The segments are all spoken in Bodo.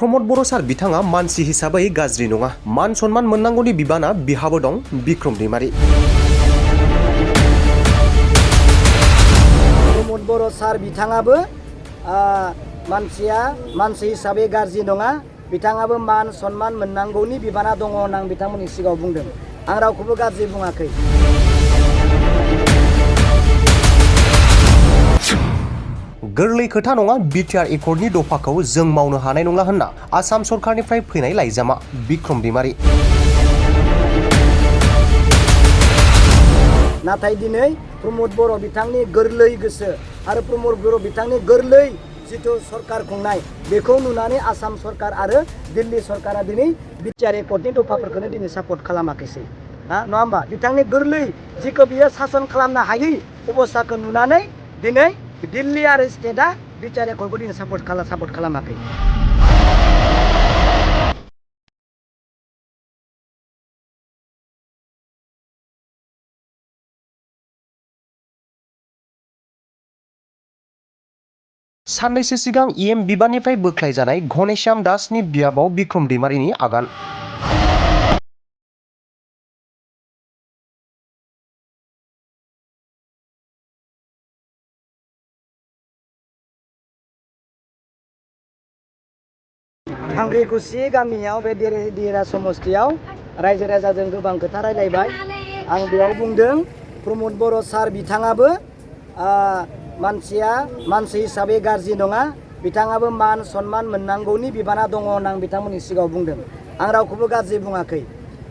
प्रमद बर' सार बिथाङा मानसि हिसाबै गाज्रि नङा, मान सन्मान मोननांगौनि बिबाना बिहाबो दं। बिक्रम दैमारि। प्रमद बर' सार बिथाङाबो मानसि हिसाबै गाज्रि नङा, बिथाङाबो मान सन्मान मोननांगौनि बिबाना दङ होनना आं बिथांमोननि सिगाङाव बुंदों। आं रावखौबो गाज्रि बुङाखै। गोरलै खोथा नङा बिटिआर एकर्डनि दफाखौ जों मावनो हानाय नंला होनना आसाम सरकारनिफ्राय फैनाय लाइजामा। बिक्रम दैमारि। नाथाय दिनै प्रमद बर' बिथांनि गोरलै गोसो आरो प्रमद बर' बिथांनि गोरलै जिथु सरकार खुंनाय बेखौ नुनानै आसाम सरकार आरो दिल्ली सरकारा दिनै बिटिआर एकर्डनि दफाफोरखौनो दिनै सापर्ट खालामाखैसै। नङा होमबा? बिथांनि गोरलै जिखौ बियो सासन खालामनो हायै अबस्थाखौ नुनानै दिनै दिल्ली आरो स्टेटआ बिटिआर एकर्डखौ दिनै सापर्ट खालामाखै। साननैसो सिगां इएम बिबाननिफ्राय बोख्लायजानाय घनेश्याम दासनि बियाबाव बिक्रम दैमारिनि आगान। हांग्रिकुसि गामियाव बे देरा समस्तियाव रायजो राजाजों गोबां खोथा रायलायबाय। आं बेयाव बुंदों प्रमद बर' सार बिथाङाबो मानसि हिसाबै गाज्रि नङा, बिथाङाबो मान सन्मान मोननांगौनि बिबाना दङ होनना आं बिथांमोननि सिगाङाव बुंदों। आं रावखौबो गाज्रि बुङाखै।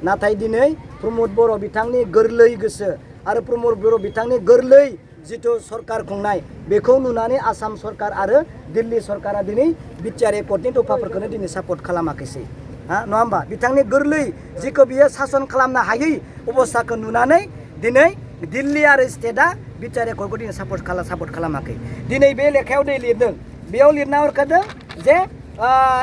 नाथाय दिनै प्रमद बर' बिथांनि गोरलै गोसो आरो प्रमद बर' बिथांनि गोरलै जिथु सरकार खुंनाय बेखौ नुनानै आसाम सरकार आरो दिल्ली सरकारा दिनै बिटिआर एकर्डनि दफाफोरखौनो दिनै सापर्ट खालामाखैसै। नङा होमबा? बिथांनि गोरलै जिखौ बियो सासन खालामनो हायै अबस्थाखौ नुनानै दिनै दिल्ली आरो स्टेटआ बिटिआर एकर्डखौ दिनै सापर्ट खालामाखै। दिनै बे लेखायाव दै लिरदों, बेयाव लिरना हरखादों जे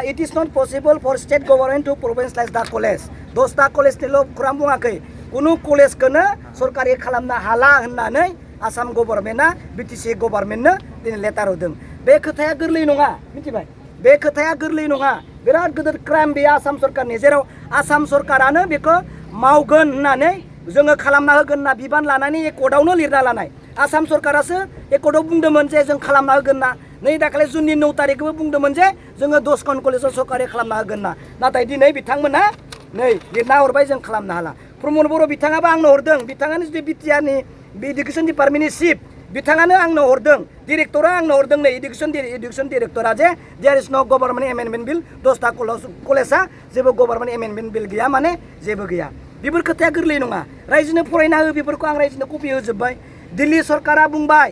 it is not possible for state government to provincialise the college. 10टा कलेजनिल' खौरां बुङाखै, कुनु कलेजखौनो सरकारि खालामनो हाला होननानै आसाम गभर्नमेन्टआ बिटिसि गभर्नमेन्टनो दिनै लेटार होदों। बे खोथाया गोरलै नङा, मिथिबाय? बे खोथाया गोरलै नङा। बिराद गिदिर क्राइम बेयो आसाम सरकारनि, जेराव आसाम सरकारानो बेखौ मावगोन होननानै जोङो खालामना होगोन होनना बिबान लानानै एकर्डआवनो लिरना लानाय। आसाम सरकारासो एकर्डआव बुंदोंमोन जे जों खालामना होगोन ना। नै दाखालि जुननि 9 तारिखआवबो बुंदोंमोन जे जोङो 10 कलेजाव सरकारि खालामना होगोन ना। नाथाय दिनै बिथांमोना नै लिरना हरबाय जों खालामनो हाला। प्रमद बर' बिथाङाबो आंनो हरदों, बिथाङानो जुदि बिटिआरनि इडुकेसन डिपार्टमेन्टनि चिफ, बिथाङानो आंनो हरदों, डिरेक्टरा आंनो हरदों नै इडुकेसन डिरेक्टरा जे देयर इज नो गभर्नमेन्ट एमेन्डमेन्ट बिल। 10टा कलेजा जेबो गभर्नमेन्ट एमेन्डमेन्ट बिल गैया, माने जेबो गैया। बेफोर खोथाया गोरलै नङा। रायजोनो फरायना हो, बेफोरखौ आं रायजोनो कपि होजोब्बाय। दिल्ली सरकारा बुंबाय,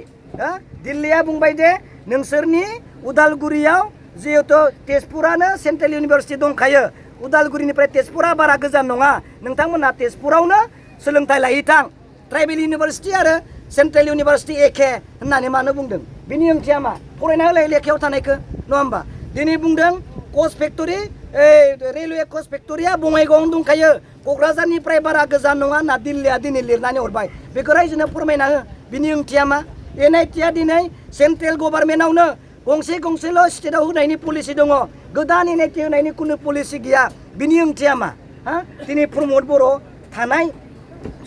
दिल्लीया बुंबाय जे नोंसोरनि उदालगुरियाव जिहेतु तेजपुरानो सेन्ट्रेल इउनिभारसिटि दंखायो, उदालगुरिनिफ्राय तेजपुरा बारा गोजान नङा, नोंथांमोनहा तेजपुरावनो सोलोंथाइ लाहैथां। ट्राइबेल इउनिभारसिटि आरो सेन्ट्रेल इउनिभारसिटि एखे होननानै मानो बुंदों? बिनि ओंथिया मा? फरायना होलाय लेखायाव थानायखौ, नङा होमबा? दिनै बुंदों कच फेक्टरि, रेलवे कच फेक्टरिया बङाइगावआवनो दंखायो, क'क्राझारनिफ्राय बारा गोजान नङा होनना दिल्लीया दिनै लिरनानै हरबाय। बेखौ रायजोनो फोरमायना हो, बिनि ओंथिया मा? एनआइटिया दिनै सेन्ट्रेल गभर्नमेन्टआवनो गंसेल' स्टेटआव होनायनि पलिसि दङ, गोदान एनआइटि होनायनि खुनु पलिसि गैया। बिनि ओंथिया मा? दिनै प्रमद बर' थानाय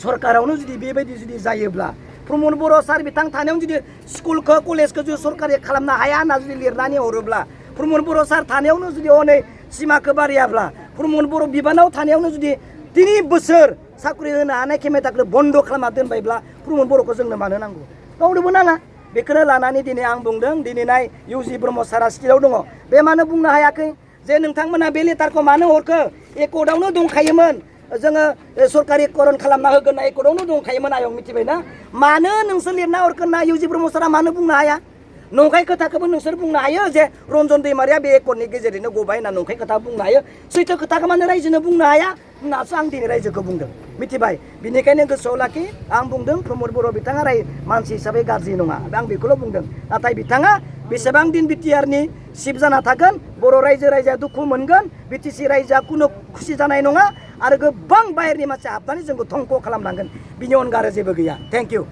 सरकारावनो जुदि बेबायदि जुदि जायोब्ला, प्रमद बर' सार बिथां थानायावनो जुदि स्कुलखौ कलेजखौ जुदि सरकारि खालामनो हाया होनना जुदि लिरनानै हरोब्ला, प्रमद बर' सार थानायावनो जुदि हनै सिमाखौ बारियाब्ला, प्रमद बर' बिबानाव थानायावनो जुदि 3 बोसोर साख्रि होनो हानाय खेमेथाखौ बन्द' खालामना दोनबायब्ला प्रमद बर'खौ जोंनो मानो नांगौ? रावनोबो नाङा। बेखौनो लानानै दिनै आं बुंदों, दिनैनाय इउजि ब्रह्म सारा स्टिलाव दङ, बे मानो बुंनो हायाखै जे नोंथांमोना बे लेटारखौ मानो हरखो? एकर्डआवनो दंखायोमोन, जोङो सरकारिकरन खालामना होगोन ना एकर्डआवनो दंखायोमोन आयं, मिथिबायना? मानो नोंसोर लिरना हरगोन ना इउजि ब्रह्म सारा मानो बुंनो हाया? नंखाय खोथाखौबो नोंसोर बुंनो हायो जे रन्जन दैमारिया बे एकर्डनि गेजेरजोंनो गबाय होनना नंखाय खोथा बुंनो हायो। सैथो खोथाखौ मानो रायजोनो बुंनो हाया होननासो आं दिनै रायजोखौ बुंदों, मिथिबाय? बिनिखायनो गोसोआव लाखि, आं बुंदों प्रमद बर' बिथाङा मानसि हिसाबै गाज्रि नङा, आं बेखौल' बुंदों। नाथाय बिथाङा बेसेबां दिन बिटिआरनि चिफ जाना थागोन, बर' रायजोआ दुखु मोनगोन, बिटिसि रायजोआ खुनु खुसि जानाय नङा, आरो गोबां बाहेरनि मानसि हाबनानै जोंखौ धंख' खालामनांगोन। बिनि अनगा आरो जेबो गैया। Thank you.